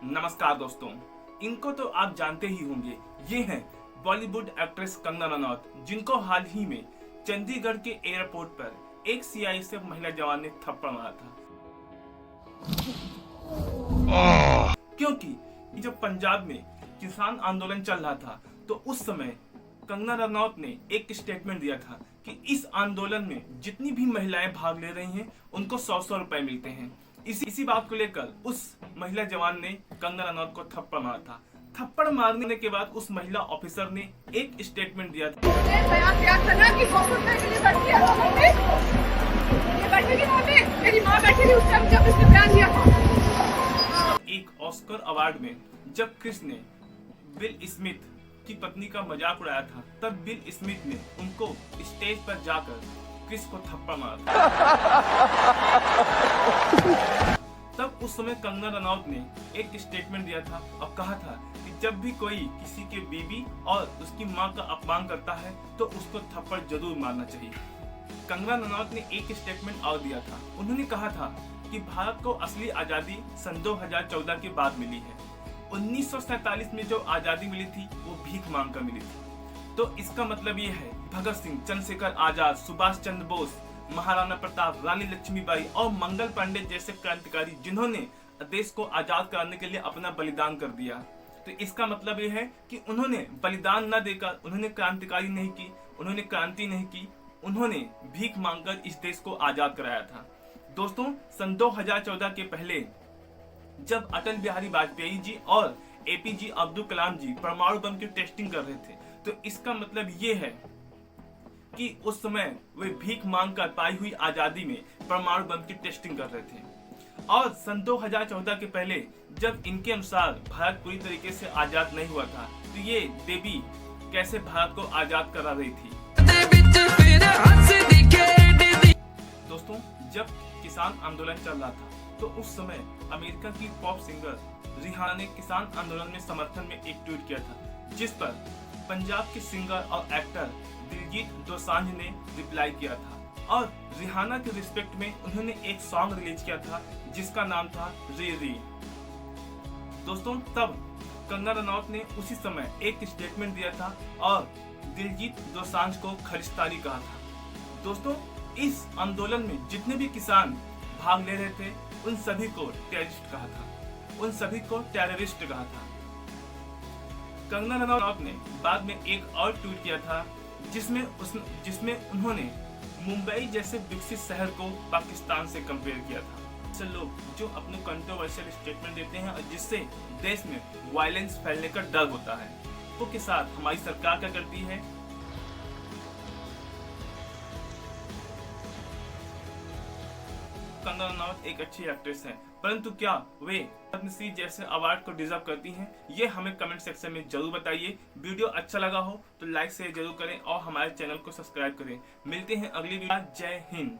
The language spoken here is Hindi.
नमस्कार दोस्तों, इनको तो आप जानते ही होंगे। ये हैं बॉलीवुड एक्ट्रेस कंगना रनौत, जिनको हाल ही में चंडीगढ़ के एयरपोर्ट पर एक सीआईएसएफ महिला जवान ने थप्पड़ मारा था। क्योंकि जब पंजाब में किसान आंदोलन चल रहा था तो उस समय कंगना रनौत ने एक स्टेटमेंट दिया था कि इस आंदोलन में जितनी भी महिलाएं भाग ले रही हैं उनको 100-100 रुपए मिलते हैं। इसी बात को लेकर उस महिला जवान ने कंगना रनौत को थप्पड़ मारा था। थप्पड़ मारने के बाद उस महिला ऑफिसर ने एक स्टेटमेंट दिया था। एक ऑस्कर अवार्ड में जब क्रिस ने विल स्मिथ की पत्नी का मजाक उड़ाया था, तब विल स्मिथ ने उनको स्टेज पर जाकर क्रिस को थप्पड़ मारा था। तब उस समय कंगना रनौत ने एक स्टेटमेंट दिया था और कहा था कि जब भी कोई किसी के बीवी और उसकी मां का अपमान करता है तो उसको थप्पड़ जरूर मारना चाहिए। कंगना रनौत ने एक स्टेटमेंट और दिया था। उन्होंने कहा था कि भारत को असली आजादी सन 2014 के बाद मिली है। 1947 में जो आजादी मिली थी वो भीख मांग कर मिली थी। तो इसका मतलब ये है भगत सिंह, चंद्रशेखर आजाद, सुभाष चंद्र बोस, महाराणा प्रताप, रानी लक्ष्मीबाई और मंगल पांडे जैसे क्रांतिकारी जिन्होंने देश को आजाद कराने के लिए अपना बलिदान कर दिया, तो इसका मतलब ये है कि उन्होंने बलिदान न देकर उन्होंने क्रांतिकारी नहीं की, उन्होंने क्रांति नहीं की, उन्होंने भीख मांगकर इस देश को आजाद कराया था। दोस्तों, सन 2014 के पहले जब अटल बिहारी वाजपेयी जी और एपीजे अब्दुल कलाम जी परमाणु बम की टेस्टिंग कर रहे थे, तो इसका मतलब ये है कि उस समय वे भीख मांग कर पाई हुई आजादी में परमाणु बम की टेस्टिंग कर रहे थे। और सन 2014 के पहले जब इनके अनुसार भारत पूरी तरीके से आजाद नहीं हुआ था, तो ये देवी कैसे भारत को आजाद करा रही थी। दोस्तों, जब किसान आंदोलन चल रहा था तो उस समय अमेरिका की पॉप सिंगर रिहाना ने किसान आंदोलन में समर्थन में एक ट्वीट किया था, जिस पर पंजाब के सिंगर और एक्टर दिलजीत दोसांझ ने रिप्लाई किया था और रिहाना के रिस्पेक्ट में उन्होंने एक सॉन्ग रिलीज किया था जिसका नाम था री री। दोस्तों, तब कंगना रनौत ने उसी समय एक स्टेटमेंट दिया था और दिलजीत दोसांझ को खालिस्तानी कहा था। दोस्तों, इस आंदोलन में जितने भी किसान भाग ले रहे थे उन सभी को टेररिस्ट कहा था, उन सभी को टेररिस्ट कहा था। कंगना रनौत ने बाद में एक और ट्वीट किया था जिसमें उन्होंने मुंबई जैसे विकसित शहर को पाकिस्तान से कंपेयर किया था। ऐसे लोग जो अपने कंट्रोवर्शियल स्टेटमेंट देते हैं और जिससे देश में वायलेंस फैलने का डर होता है, तो के साथ हमारी सरकार क्या करती है। कंगना रनौत एक अच्छी एक्ट्रेस है, परंतु क्या वे पद्मश्री जैसे अवार्ड को डिजर्व करती हैं? ये हमें कमेंट सेक्शन में जरूर बताइए। वीडियो अच्छा लगा हो तो लाइक शेयर जरूर करें और हमारे चैनल को सब्सक्राइब करें। मिलते हैं अगली वीडियो। जय हिंद।